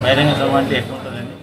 బహిరంగ సభ అంటే ఎట్లుంటుందండి?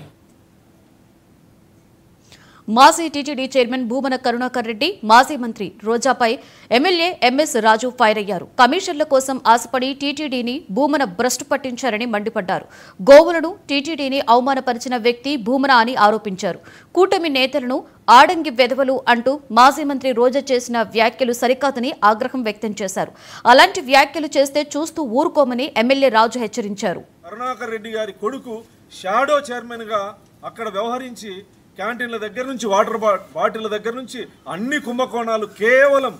మాజీ టీటీడీ చైర్మన్ భూమన కరుణాకర్ రెడ్డి, మాజీ మంత్రి రోజాపై ఎమ్మెల్యే ఎంఎస్ రాజు ఫైర్ అయ్యారు. కమిషన్ల కోసం ఆశపడి టీటీడీని భూమన భ్రష్టు పట్టించారని మండిపడ్డారు. గోవులను టీటీడీని అవమానపరిచిన వ్యక్తి భూమన అని ఆరోపించారు. కూటమి నేతలను ఆడంగి వెధవలు అంటూ మాజీ మంత్రి రోజా చేసిన వ్యాఖ్యలు సరికాదని ఆగ్రహం వ్యక్తం చేశారు. అలాంటి వ్యాఖ్యలు చేస్తే చూస్తూ ఊరుకోమని ఎమ్మెల్యే రాజు హెచ్చరించారు. కరుణాకర్ రెడ్డి గారి కొడుకు షాడో చైర్మన్ గా అక్కడ వ్యవహరించి క్యాంటీన్ల దగ్గర నుంచి వాటర్ బాటిళ్ల దగ్గర నుంచి అన్ని కుంభకోణాలు కేవలం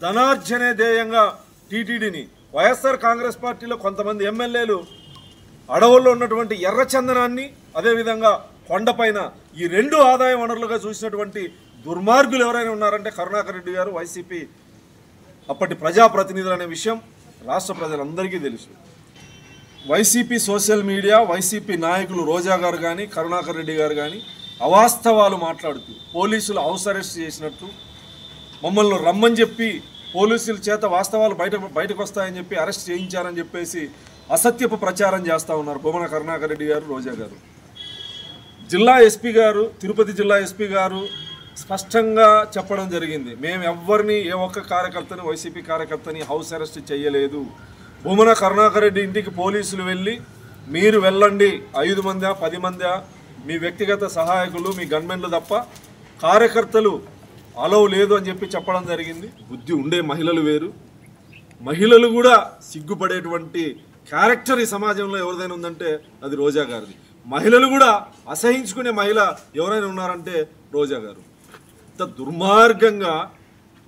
ధనార్జనే ధ్యేయంగా టీటీడీని వైఎస్ఆర్ కాంగ్రెస్ పార్టీలో కొంతమంది ఎమ్మెల్యేలు అడవుల్లో ఉన్నటువంటి ఎర్రచందనాన్ని అదేవిధంగా కొండపైన ఈ రెండు ఆదాయ వనరులుగా చూసినటువంటి దుర్మార్గులు ఎవరైనా ఉన్నారంటే కరుణాకర్ రెడ్డి గారు, వైసీపీ అప్పటి ప్రజాప్రతినిధులు అనే విషయం రాష్ట్ర ప్రజలందరికీ తెలుసు. వైసీపీ సోషల్ మీడియా, వైసీపీ నాయకులు రోజా గారు కానీ కరుణాకర్ రెడ్డి గారు కానీ అవాస్తవాలు మాట్లాడుతూ పోలీసులు హౌస్ అరెస్ట్ చేసినట్టు, మమ్మల్ని రమ్మని చెప్పి పోలీసుల చేత వాస్తవాలు బయటకు వస్తాయని చెప్పి అరెస్ట్ చేయించారని చెప్పేసి అసత్యపు ప్రచారం చేస్తూ ఉన్నారు భూమన కరుణాకర్ రెడ్డి గారు, రోజా గారు. జిల్లా ఎస్పీ గారు, తిరుపతి జిల్లా ఎస్పీ గారు స్పష్టంగా చెప్పడం జరిగింది, మేము ఎవ్వరిని ఏ ఒక్క కార్యకర్తని వైసీపీ కార్యకర్తని హౌస్ అరెస్ట్ చేయలేదు. భూమన కరుణాకర్ రెడ్డి ఇంటికి పోలీసులు వెళ్ళి మీరు వెళ్ళండి, 5 మందా 10 మందా మీ వ్యక్తిగత సహాయకులు మీ గన్మెన్లు తప్ప కార్యకర్తలు అలవ్ లేదు అని చెప్పి చెప్పడం జరిగింది. బుద్ధి ఉండే మహిళలు వేరు, మహిళలు కూడా సిగ్గుపడేటువంటి క్యారెక్టర్ ఈ సమాజంలో ఎవరిదైనా ఉందంటే అది రోజా గారిది. మహిళలు కూడా అసహించుకునే మహిళ ఎవరైనా ఉన్నారంటే రోజా గారు. ఇంత దుర్మార్గంగా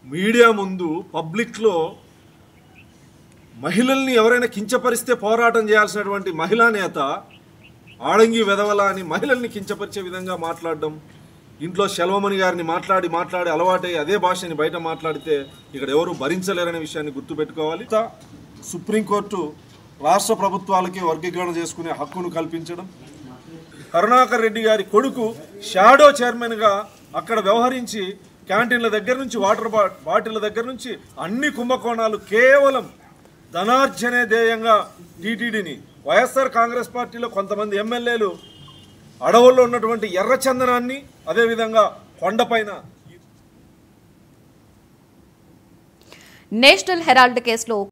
మీడియా ముందు పబ్లిక్లో మహిళల్ని ఎవరైనా కించపరిస్తే పోరాటం చేయాల్సినటువంటి మహిళా నేత ఆడంగి వెధవల అని మహిళల్ని కించపరిచే విధంగా మాట్లాడడం, ఇంట్లో శెల్వమణి గారిని మాట్లాడి అలవాటై అదే భాషని బయట మాట్లాడితే ఇక్కడ ఎవరు భరించలేరనే విషయాన్ని గుర్తుపెట్టుకోవాలి. సుప్రీంకోర్టు రాష్ట్ర ప్రభుత్వాలకి వర్గీకరణ చేసుకునే హక్కును కల్పించడం, కరుణాకర్ రెడ్డి గారి కొడుకు షాడో చైర్మన్గా అక్కడ వ్యవహరించి క్యాంటీన్ల దగ్గర నుంచి వాటర్ బాటిళ్ల దగ్గర నుంచి అన్ని కుంభకోణాలు కేవలం ధనార్జనే ధ్యేయంగా టీటీడీని వైఎస్ఆర్ కాంగ్రెస్ పార్టీలో కొంతమంది ఎమ్మెల్యేలు అడవుల్లో ఉన్నటువంటి ఎర్రచందనాన్ని అదేవిధంగా కొండపైన నేషనల్ హెరాల్డ్ కేసులో